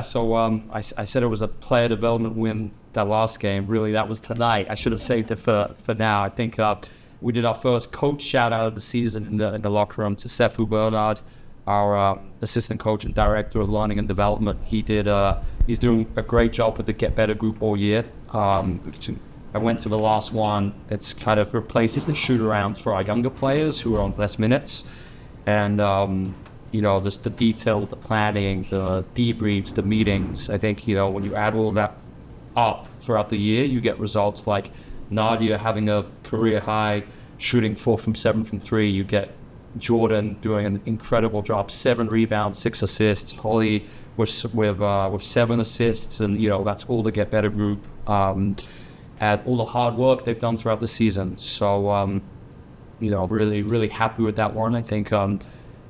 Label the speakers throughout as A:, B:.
A: So I said it was a player development win that last game. Really, that was tonight. I should have saved it for now. I think we did our first coach shout out of the season in the locker room to Sefu Bernard, our assistant coach and director of learning and development. He's doing a great job with the Get Better group all year. I went to the last one. It's kind of replaces the shoot around for our younger players who are on less minutes, and there's the detail, the planning, the debriefs, the meetings. I think, when you add all of that up throughout the year, you get results like Nadia having a career high, shooting 4 from 7 from 3. You get Jordan doing an incredible job, 7 rebounds, 6 assists. Holly with 7 assists, and that's all the Get Better group. Add all the hard work they've done throughout the season. So, really, really happy with that one. I think,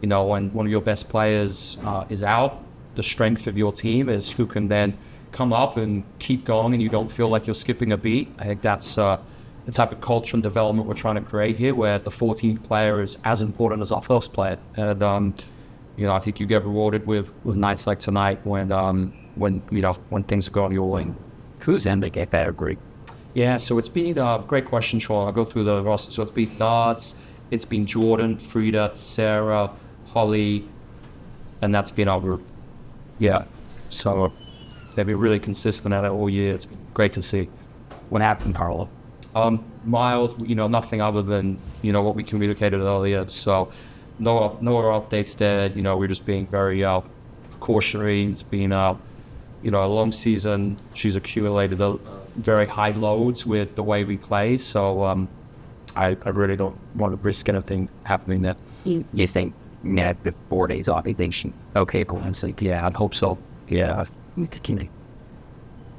A: when one of your best players is out, the strength of your team is who can then come up and keep going, and you don't feel like you're skipping a beat. I think that's the type of culture and development we're trying to create here, where the 14th player is as important as our first player. And I think you get rewarded with nights like tonight when things are going your way.
B: Who's in the Get Better group?
A: Yeah, so it's been a great question, Sean. I'll go through the roster. So it's been Nards, it's been Jordan, Frida, Sarah, Holly, and that's been our group. Yeah, so they've been really consistent at it all year. It's been great to see.
B: What happened, Carlo?
A: Mild, nothing other than, what we communicated earlier. So no other updates there. We're just being very precautionary. It's been a long season. She's accumulated very high loads with the way we play. So I really don't want to risk anything happening there.
B: You think the 4 days off, you think she okay,
A: yeah, I'd hope so. Yeah.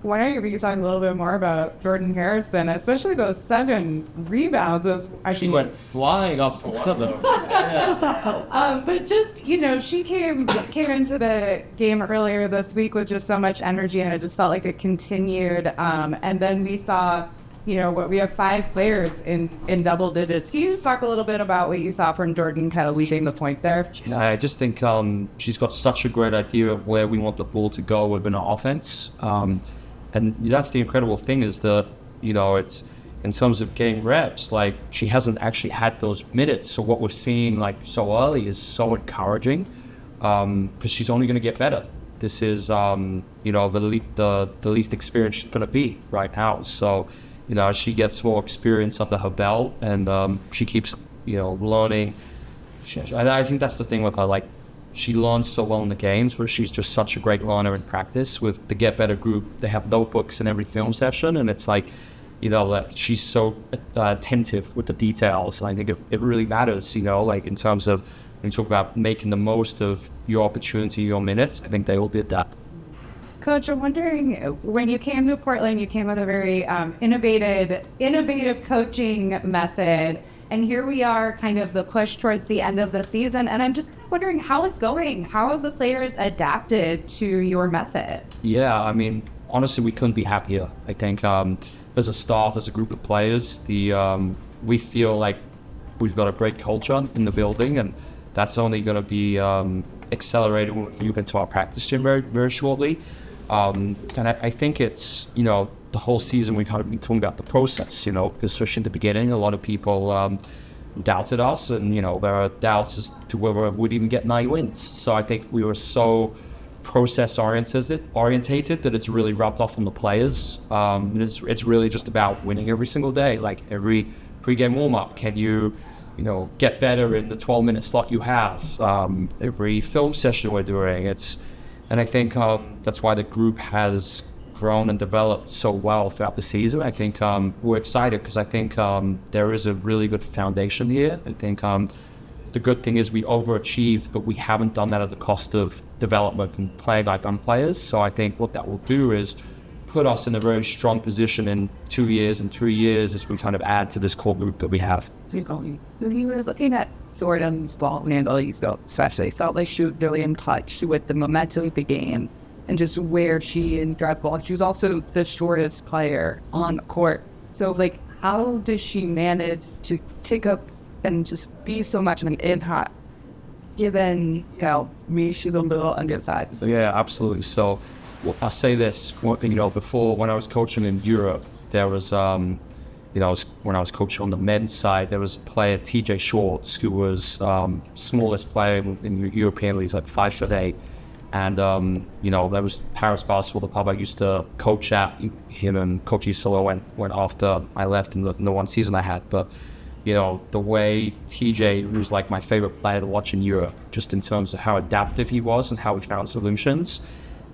C: Why don't you talk a little bit more about Jordan Harrison, especially those 7 rebounds?
A: She went flying off one of them. Yeah.
C: But just, she came into the game earlier this week with just so much energy, and it just felt like it continued. And then we saw, we have 5 players in double digits. Can you just talk a little bit about what you saw from Jordan kind of leading the point there?
A: Yeah, I just think she's got such a great idea of where we want the ball to go within our offense. And that's the incredible thing is it's in terms of game reps, like she hasn't actually had those minutes. So what we're seeing like so early is so encouraging because she's only going to get better. This is, the least experienced she's going to be right now. So, she gets more experience under her belt and she keeps, learning. I think that's the thing with her, like, she learns so well in the games, but she's just such a great learner in practice. With the Get Better group, they have notebooks in every film session, and it's like, that she's so attentive with the details. And I think it really matters, like in terms of when you talk about making the most of your opportunity, your minutes. I think they all did that.
C: Coach, I'm wondering, when you came to Portland, you came with a very innovative coaching method. And here we are, kind of the push towards the end of the season. And I'm just wondering how it's going. How have the players adapted to your method?
A: Yeah, I mean, honestly, we couldn't be happier. I think as a staff, as a group of players, we feel like we've got a great culture in the building. And that's only going to be accelerated when we move into our practice gym very, very shortly. And I think it's, the whole season we kind of been talking about the process, because especially in the beginning, a lot of people doubted us, and there are doubts as to whether we'd even get 9 wins. So I think we were so process orientated that it's really rubbed off on the players. And it's really just about winning every single day. Like every pregame warm up, can you get better in the 12-minute slot you have? Every film session we're doing, and I think that's why the group has grown and developed so well throughout the season. I think we're excited because I think there is a really good foundation here. I think the good thing is we overachieved, but we haven't done that at the cost of development and playing like young players. So I think what that will do is put us in a very strong position in 2 years and 3 years as we kind of add to this core group that we have.
B: He was looking at Jordan's ball handling, especially felt like she was really in touch with the momentum of the game and just where she in drive ball. She was also the shortest player on the court. So like, how does she manage to take up and just be so much in given, me, she's a little undersized?
A: Yeah, absolutely. So I'll say this, before when I was coaching in Europe, there was, when I was coaching on the men's side, there was a player, TJ Shorts, who was smallest player in the European leagues, like 5'8". And, there was Paris Basketball, the pub I used to coach at. Him and Coach Isola went after I left in the one season I had. But, the way TJ, who's like my favorite player to watch in Europe, just in terms of how adaptive he was and how he found solutions.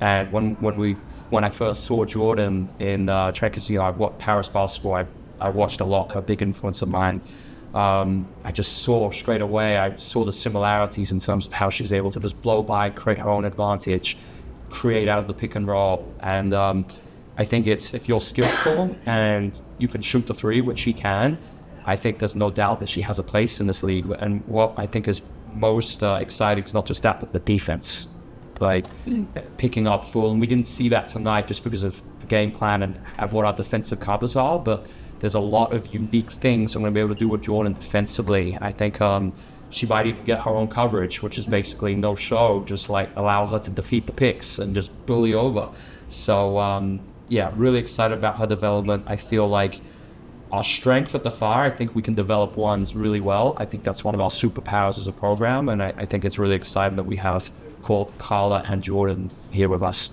A: And when I first saw Jordan in Czech, I watched Paris Basketball. I watched a lot, a big influence of mine. I just saw straight away, I saw the similarities in terms of how she's able to just blow by, create her own advantage, create out of the pick and roll. And I think if you're skillful and you can shoot the three, which she can, I think there's no doubt that she has a place in this league. And what I think is most exciting is not just that, but the defense. Like picking up full, and we didn't see that tonight just because of the game plan and what our defensive covers are, but there's a lot of unique things I'm going to be able to do with Jordan defensively. I think she might even get her own coverage, which is basically no show, just like allow her to defeat the picks and just bully over. So really excited about her development. I feel like our strength at the Fire, I think we can develop ones really well. I think that's one of our superpowers as a program, and I think it's really exciting that we have Carla and Jordan here with us.